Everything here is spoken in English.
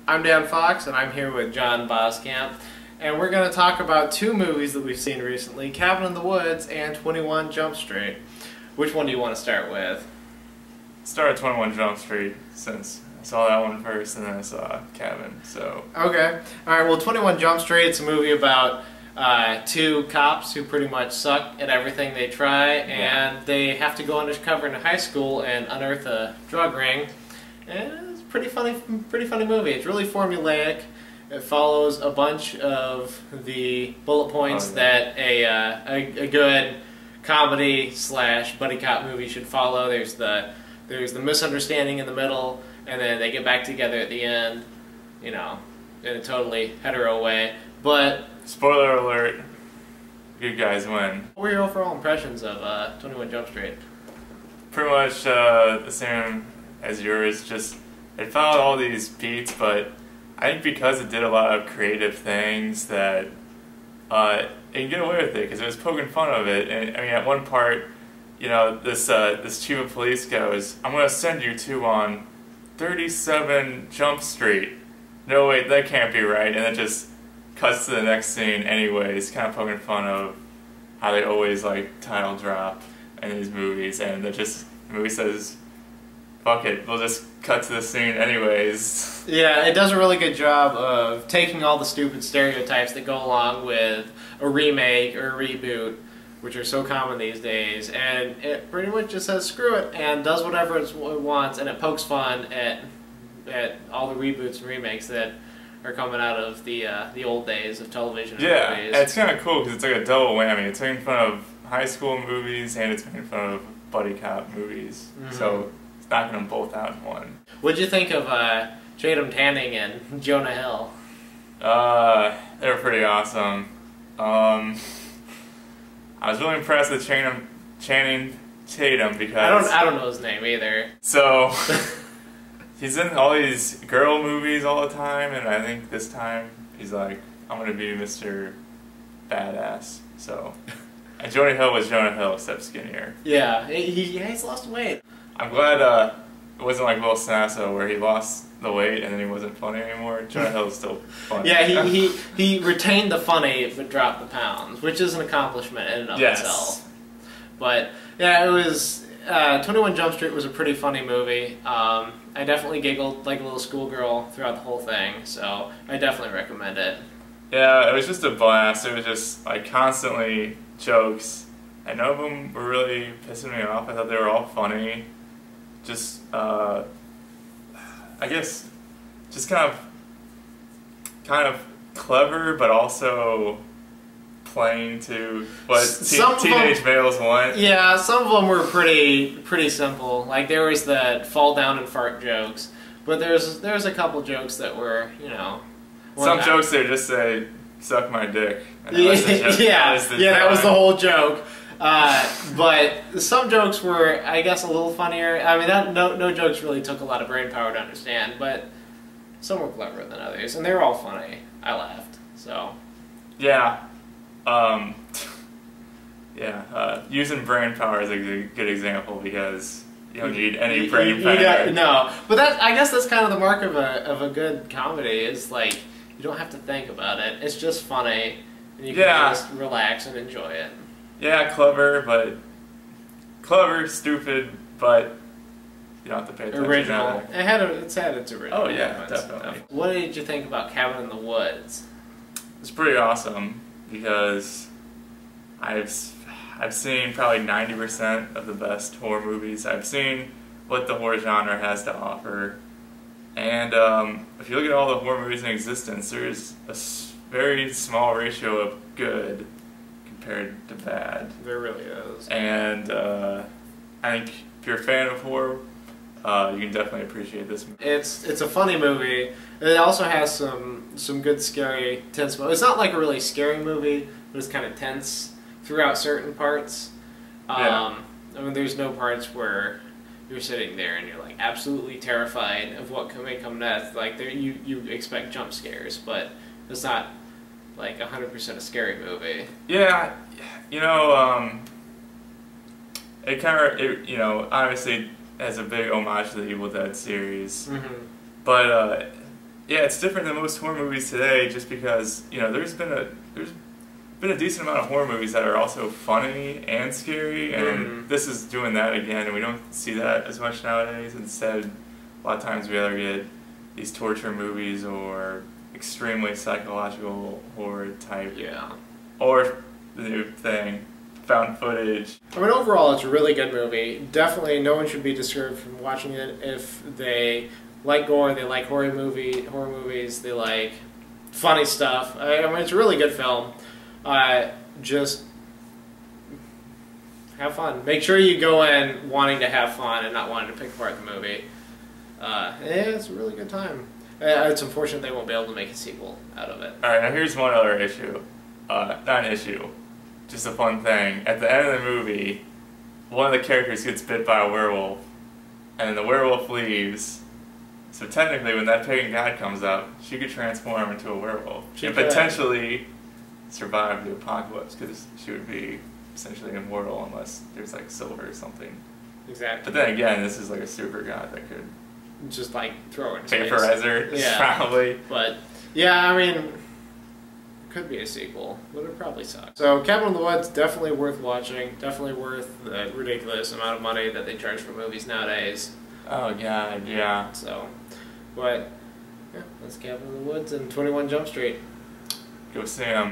I'm Dan Fox, and I'm here with John Boskamp, and we're going to talk about two movies that we've seen recently, Cabin in the Woods and 21 Jump Street. Which one do you want to start with? Start with 21 Jump Street, since I saw that one first and then I saw Cabin, so... Okay. Alright, well 21 Jump Street, it's a movie about two cops who pretty much suck at everything they try, and they have to go undercover into high school and unearth a drug ring. And it's a pretty funny movie. It's really formulaic. It follows a bunch of the bullet points that a good comedy slash buddy cop movie should follow. There's the misunderstanding in the middle, and then they get back together at the end, you know, in a totally hetero way. But spoiler alert, good guys win. What were your overall impressions of 21 Jump Street? Pretty much the same as yours. Just it followed all these beats, but I think because it did a lot of creative things that it can get away with it because it was poking fun of it. And I mean, at one part, you know, this chief of police goes, "I'm going to send you two on 37 Jump Street." No, wait, that can't be right. And it just cuts to the next scene anyways, kind of poking fun of how they always like title drop in these movies, and the movie says, fuck it, we'll just cut to the scene anyways. Yeah, it does a really good job of taking all the stupid stereotypes that go along with a remake or a reboot, which are so common these days, and it pretty much just says screw it and does whatever it wants, and it pokes fun at all the reboots and remakes that are coming out of the old days of television and yeah, movies. It's kind of cool because it's like a double whammy. It's making fun of high school movies and it's making fun of buddy cop movies. Mm-hmm. So it's knocking them both out in one. What'd you think of Tatum Tanning and Jonah Hill? They were pretty awesome. I was really impressed with Channing Tatum because I don't know his name either. So he's in all these girl movies all the time, and I think this time he's like, I'm gonna be Mr. Badass. So, and Jonah Hill was Jonah Hill except skinnier. Yeah, he's lost weight. I'm glad it wasn't like Will Sasso where he lost the weight and then he wasn't funny anymore. Jonah Hill is still funny. Yeah, he retained the funny but dropped the pounds, which is an accomplishment in and of itself. But yeah, it was 21 Jump Street was a pretty funny movie. I definitely giggled like a little schoolgirl throughout the whole thing, so I definitely recommend it. Yeah, it was just a blast. It was just like constantly jokes, and none of them were really pissing me off. I thought they were all funny. Just, I guess, just kind of clever, but also playing to what teenage males want. Yeah, some of them were pretty simple. Like there was the fall down and fart jokes, but there's a couple jokes that were, you know, some jokes there just say "suck my dick." Yeah, that was the whole joke. But some jokes were, I guess, a little funnier. I mean, no jokes really took a lot of brain power to understand, but some were cleverer than others, and they were all funny. I laughed. So yeah. Using brain power is a good example because you don't need any brain power. No, but I guess that's kind of the mark of a good comedy is like you don't have to think about it. It's just funny, and you can just relax and enjoy it. Yeah, clever, stupid, but you don't have to pay attention. Original. It's had its original. Oh yeah, definitely. What did you think about Cabin in the Woods? It's pretty awesome because I've seen probably 90% of the best horror movies. I've seen what the horror genre has to offer, and if you look at all the horror movies in existence, there's a very small ratio of good compared to bad. There really is. And I think if you're a fan of horror, you can definitely appreciate this movie. It's a funny movie. It also has some good scary, tense moments. It's not like a really scary movie, but it's kind of tense throughout certain parts. I mean, there's no parts where you're sitting there and you're like absolutely terrified of what may come next. Like you expect jump scares, but it's not like 100% a scary movie. Yeah, you know, it kind of, you know, obviously has a big homage to the Evil Dead series, but Yeah, it's different than most horror movies today, just because there's been a decent amount of horror movies that are also funny and scary, and this is doing that again, and we don't see that as much nowadays. Instead, a lot of times we either get these torture movies or extremely psychological horror type, or the new thing, found footage. I mean, overall, it's a really good movie. Definitely, no one should be discouraged from watching it if they like gore, they like horror movies, they like funny stuff. I mean, it's a really good film. Just have fun. Make sure you go in wanting to have fun and not wanting to pick apart the movie. Yeah, it's a really good time. It's unfortunate they won't be able to make a sequel out of it. Alright, now here's one other issue. Not an issue, just a fun thing. At the end of the movie, one of the characters gets bit by a werewolf, and the werewolf leaves. So technically, when that pagan god comes up, she could transform into a werewolf and potentially survive the apocalypse, because she would be essentially immortal unless there's like silver or something. Exactly. But then again, this is like a super god that could just like throw it in space. Vaporize her, probably. But yeah, I mean, it could be a sequel, but it probably sucks. So Cabin in the Woods, definitely worth watching. Definitely worth the ridiculous amount of money that they charge for movies nowadays. Oh god, yeah. So, but yeah, that's Cabin in the Woods and 21 Jump Street. Go see 'em.